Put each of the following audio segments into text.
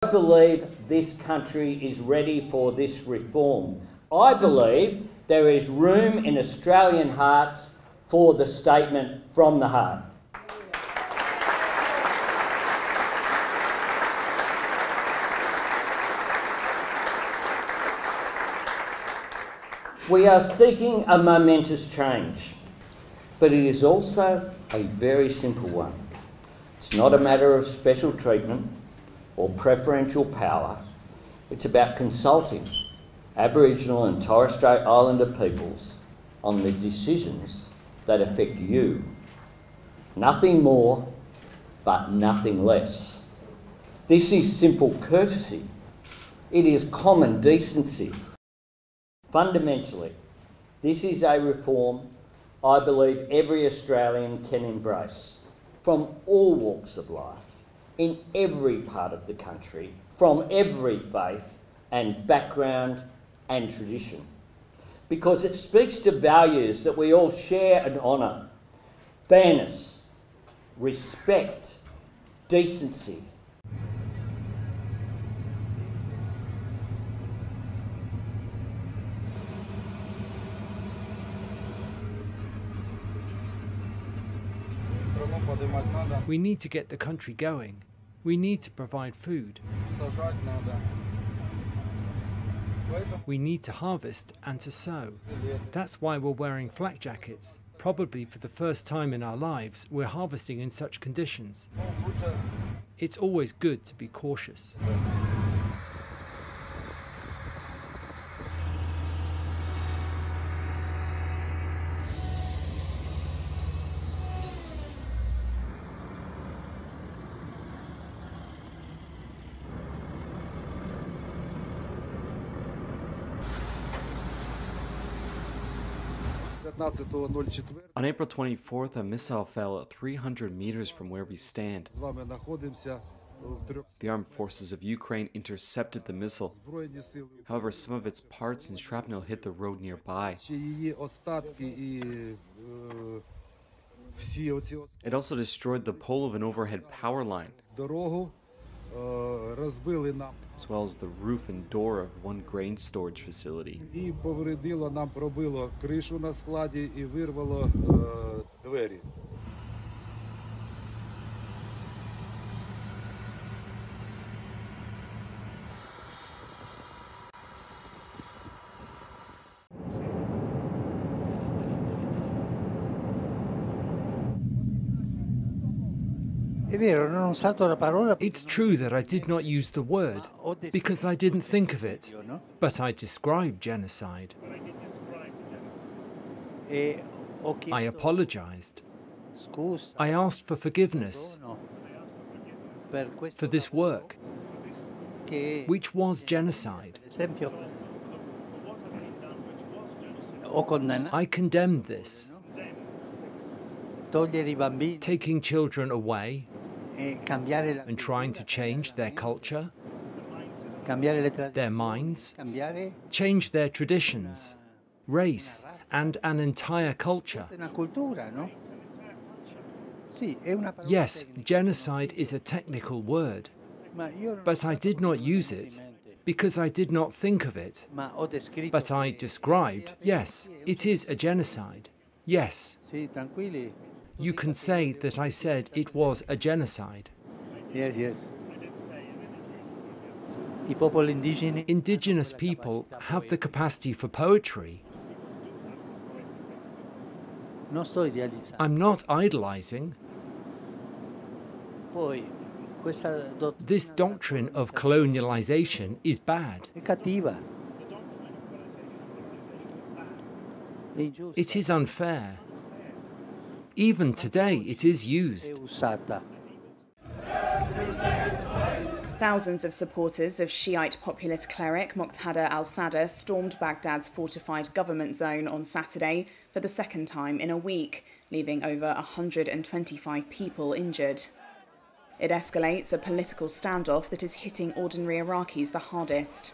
believe this country is ready for this reform. I believe there is room in Australian hearts for the statement from the heart. We are seeking a momentous change, but it is also a very simple one. It's not a matter of special treatment or preferential power. It's about consulting Aboriginal and Torres Strait Islander peoples on the decisions that affect you. Nothing more, but nothing less. This is simple courtesy. It is common decency. Fundamentally, this is a reform I believe every Australian can embrace, from all walks of life, in every part of the country, from every faith and background and tradition, because it speaks to values that we all share and honour: fairness, respect, decency. We need to get the country going. We need to provide food. We need to harvest and to sow. That's why we're wearing flak jackets. Probably for the first time in our lives, we're harvesting in such conditions. It's always good to be cautious. On April 24th, a missile fell at 300 meters from where we stand. The armed forces of Ukraine intercepted the missile. However, some of its parts and shrapnel hit the road nearby. It also destroyed the pole of an overhead power line, as well as the roof and door of one grain storage facility. It's true that I did not use the word, because I didn't think of it, but I described genocide. I apologized. I asked for forgiveness for this work, which was genocide. I condemned this. Taking children away and trying to change their culture, their minds, change their traditions, race, and an entire culture. Yes, genocide is a technical word, but I did not use it because I did not think of it. But I described, yes, it is a genocide. Yes. You can say that I said it was a genocide. Yes. Indigenous people have the capacity for poetry. I'm not idolizing. This doctrine of colonialization is bad. It is unfair. Even today, it is used. Thousands of supporters of Shi'ite populist cleric Moqtada al-Sadr stormed Baghdad's fortified government zone on Saturday for the second time in a week, leaving over 125 people injured. It escalates a political standoff that is hitting ordinary Iraqis the hardest.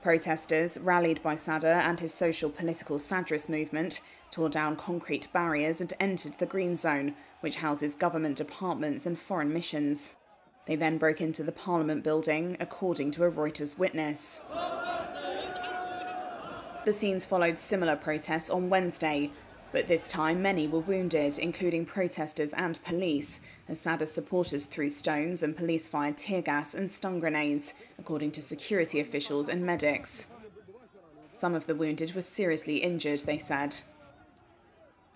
Protesters, rallied by Sadr and his social political Sadrist movement, tore down concrete barriers and entered the Green Zone, which houses government departments and foreign missions. They then broke into the Parliament building, according to a Reuters witness. The scenes followed similar protests on Wednesday, but this time many were wounded, including protesters and police, as Sadr supporters threw stones and police fired tear gas and stun grenades, according to security officials and medics. Some of the wounded were seriously injured, they said.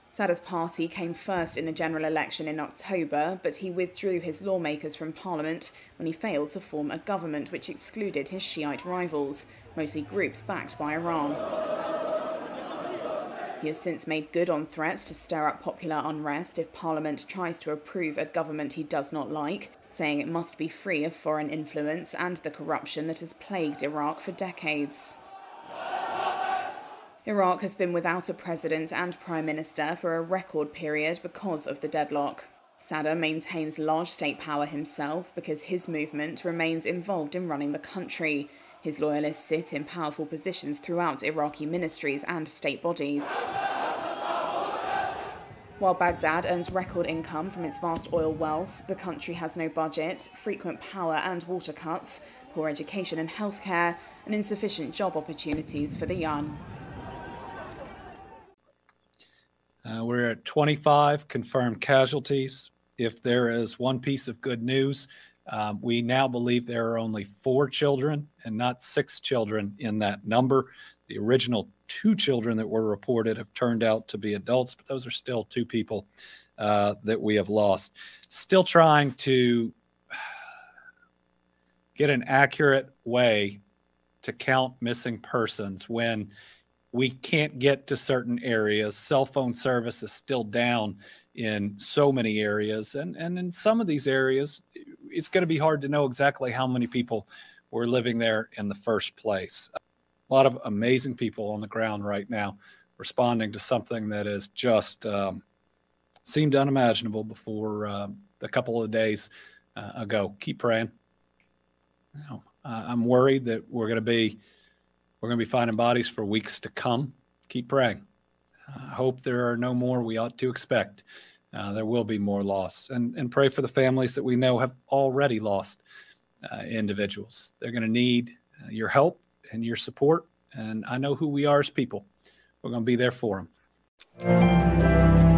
Sadr's party came first in a general election in October, but he withdrew his lawmakers from Parliament when he failed to form a government which excluded his Shi'ite rivals, mostly groups backed by Iran. He has since made good on threats to stir up popular unrest if Parliament tries to approve a government he does not like, saying it must be free of foreign influence and the corruption that has plagued Iraq for decades. Iraq has been without a president and prime minister for a record period because of the deadlock. Sadr maintains large state power himself because his movement remains involved in running the country. His loyalists sit in powerful positions throughout Iraqi ministries and state bodies. While Baghdad earns record income from its vast oil wealth, the country has no budget, frequent power and water cuts, poor education and healthcare, and insufficient job opportunities for the young. We're at 25 confirmed casualties. If there is one piece of good news, we now believe there are only 4 children and not 6 children in that number. The original 2 children that were reported have turned out to be adults, but those are still 2 people that we have lost. Still trying to get an accurate way to count missing persons when we can't get to certain areas. Cell phone service is still down in so many areas. And in some of these areas, it's going to be hard to know exactly how many people were living there in the first place. A lot of amazing people on the ground right now responding to something that has just seemed unimaginable before a couple of days ago. Keep praying. I'm worried that we're going to be finding bodies for weeks to come. Keep praying. I hope there are no more we ought to expect. There will be more loss. And pray for the families that we know have already lost individuals. They're going to need your help and your support. And I know who we are as people. We're going to be there for them.